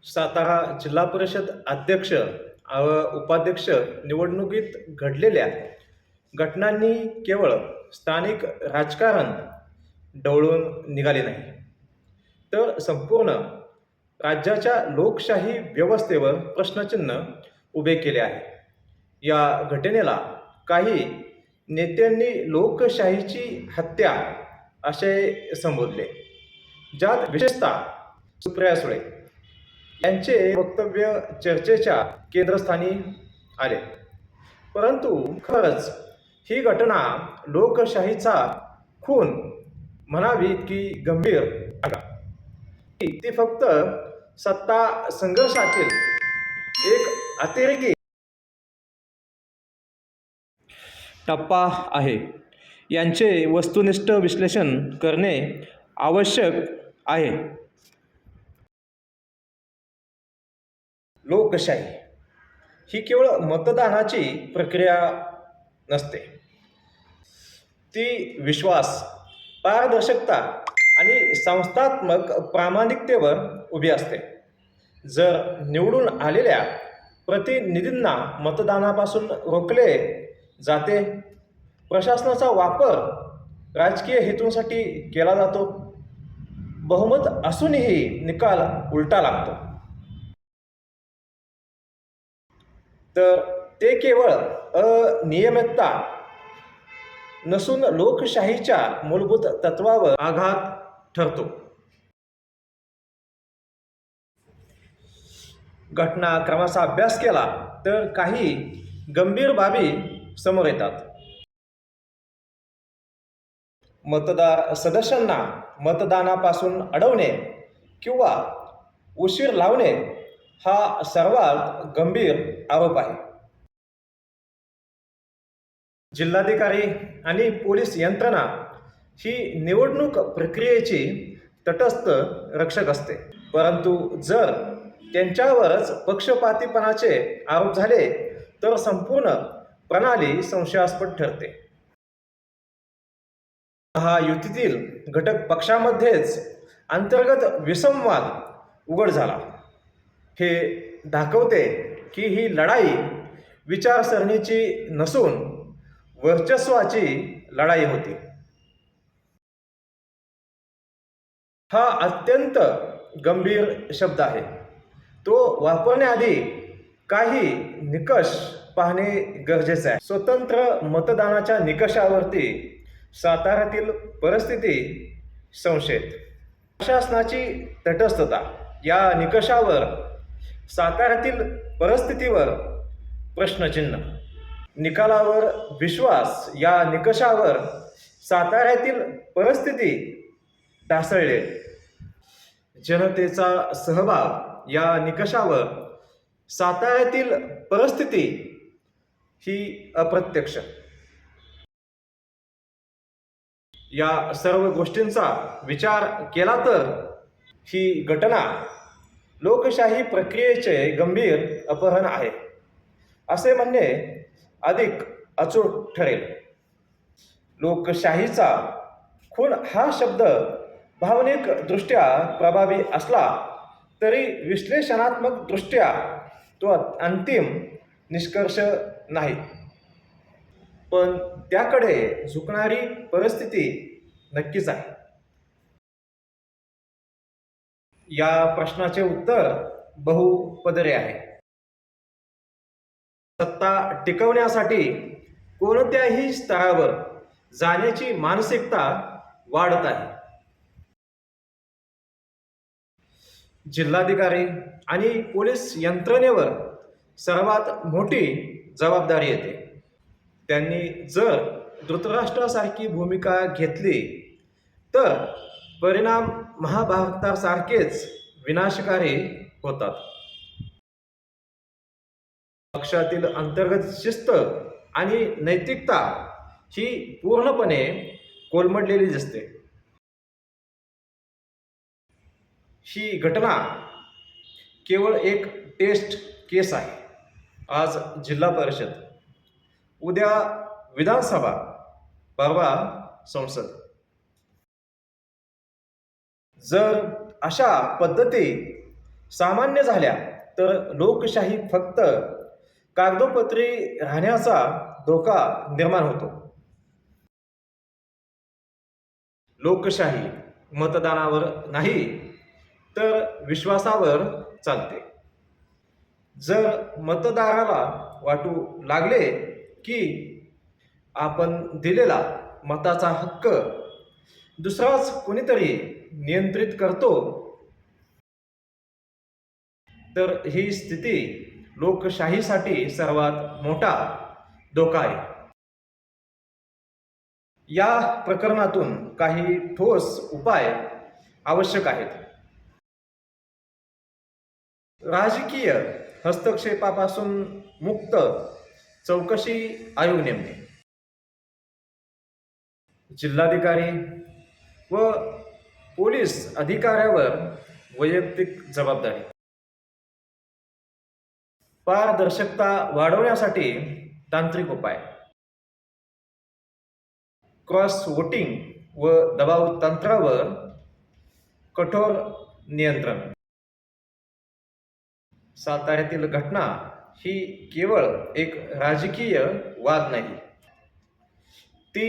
सातारा जिल्हा परिषद अध्यक्ष व उपाध्यक्ष निवडणुकीत घडलेल्या घटनांनी केवळ स्थानिक राजकारण ढवळून निघाले नाही, तर संपूर्ण राज्याच्या लोकशाही व्यवस्थेवर प्रश्नचिन्ह उभे केले आहे. या घटनेला काही नेत्यांनी लोकशाहीची हत्या असे संबोधले, ज्यात विशेषतः सुप्रिया सुळे यांचे वक्तव्य चर्चेच्या केंद्रस्थानी आले. परंतु खरंच ही घटना लोकशाहीचा खून म्हणावी की गंभीर आहे का? ती फक्त सत्ता संघर्षातील एक अतिरेकी टप्पा आहे, यांचे वस्तुनिष्ठ विश्लेषण करणे आवश्यक आहे. लोकशाही ही केवळ मतदानाची प्रक्रिया नसते. ती विश्वास, पारदर्शकता आणि संस्थात्मक प्रामाणिकतेवर उभी असते. जर निवडून आलेल्या प्रतिनिधींना मतदानापासून रोखले जाते, प्रशासनाचा वापर राजकीय हेतूंसाठी केला जातो, बहुमत असूनही निकाल उलटा लागतो, तर ते केवळ अनियमितता नसून लोकशाहीच्या मूलभूत तत्वावर आघात ठरतो. घटनाक्रमाचा अभ्यास केला तर काही गंभीर बाबी समोर येतात. मतदार सदस्यांना मतदानापासून अडवणे किंवा उशीर लावणे हा सर्वात गंभीर आरोप आहे. जिल्हाधिकारी आणि पोलीस यंत्रणा ही निवडणूक प्रक्रियेची तटस्थ रक्षक असते, परंतु जर त्यांच्यावरच पक्षपातीपणाचे आरोप झाले तर संपूर्ण प्रणाली संशयास्पद ठरते. महायुतीतील घटक पक्षामध्येच अंतर्गत विसंवाद उघड झाला. हे दाखवते की ही लढाई विचारसरणीची नसून वर्चस्वाची लढाई होती. हा अत्यंत गंभीर शब्द आहे. तो वापरण्याआधी काही निकष पाहणे गरजेचे आहे. स्वतंत्र मतदानाच्या निकषावरती साताऱ्यातील परिस्थिती संशयित. प्रशासनाची तटस्थता या निकषावर साताऱ्यातील परिस्थितीवर प्रश्नचिन्ह. निकालावर विश्वास या निकषावर साताऱ्यातील परिस्थिती ढासळले. जनतेचा सहभाग या निकषावर साताऱ्यातील परिस्थिती ही अप्रत्यक्ष. या सर्व गोष्टींचा विचार केला तर ही घटना लोकशाही प्रक्रियेचे गंभीर अपहरण आहे असे म्हणणे अधिक अचूक ठरेल. लोकशाहीचा खून हा शब्द भावनिक दृष्ट्या प्रभावी असला तरी विश्लेषणात्मक दृष्ट्या तो अंतिम निष्कर्ष नाही. पण त्याकडे झुकणारी परिस्थिती नक्कीच आहे. या प्रश्नाचे उत्तर बहुपदरी आहे. सत्ता टिकवण्यासाठी कोणत्याही स्तरावर जाण्याची मानसिकता वाढत आहे. जिल्हाधिकारी आणि पोलीस यंत्रणेवर सर्वात मोठी जबाबदारी येते. त्यांनी जर धृतराष्ट्रासारखी भूमिका घेतली तर परिणाम महाभारतासारखेच विनाशकारी होतात. पक्षातील अंतर्गत शिस्त आणि नैतिकता ही पूर्णपणे कोलमडलेली दिसते. ही घटना केवळ एक टेस्ट केस आहे. आज जिल्हा परिषद, उद्या विधानसभा, परवा संसद. जर अशा पद्धती सामान्य झाल्या तर लोकशाही फक्त कागदोपत्री राहण्याचा धोका निर्माण होतो. लोकशाही मतदानावर नाही तर विश्वासावर चालते. जर मतदाराला वाटू लागले की आपण दिलेला मताचा हक्क दुसराच कोणीतरी नियंत्रित करतो, तर ही स्थिती लोकशाहीसाठी सर्वात मोठा धोका आहे. या प्रकरणातून काही ठोस उपाय आवश्यक आहेत. राजकीय हस्तक्षेपापासून मुक्त चौकशी आयोग नेमणे. जिल्हाधिकारी व पोलीस अधिकाऱ्यावर वैयक्तिक जबाबदारी. पारदर्शकता वाढवण्यासाठी तांत्रिक उपाय. क्रॉस वोटिंग व दबाव तंत्रावर कठोर नियंत्रण. साताऱ्यातील घटना ही केवळ एक राजकीय वाद नाही, ती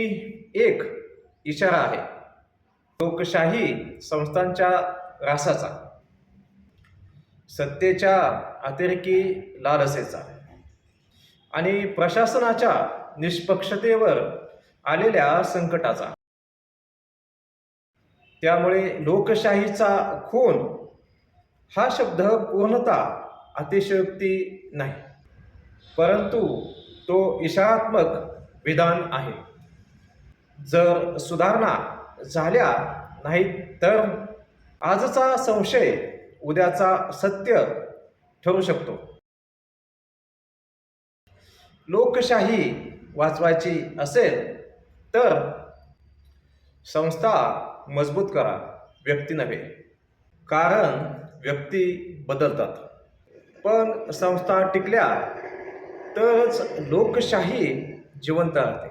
एक इशारा आहे लोकशाही संस्थांच्या रासाचा, सत्तेच्या अतिरेकी लालसेचा आणि प्रशासनाच्या निष्पक्षतेवर आलेल्या संकटाचा. त्यामुळे लोकशाहीचा खून हा शब्द पूर्णतः अतिशयोक्ती नाही, परंतु तो इशारात्मक विधान आहे. जर सुधारणा झाल्या नाहीत तर आजचा संशय उद्याचा सत्य ठरू शकतो. लोकशाही वाचवायची असेल तर संस्था मजबूत करा, व्यक्ती नव्हे. कारण व्यक्ती बदलतात, पण संस्था टिकल्या तरच लोकशाही जिवंत राहते.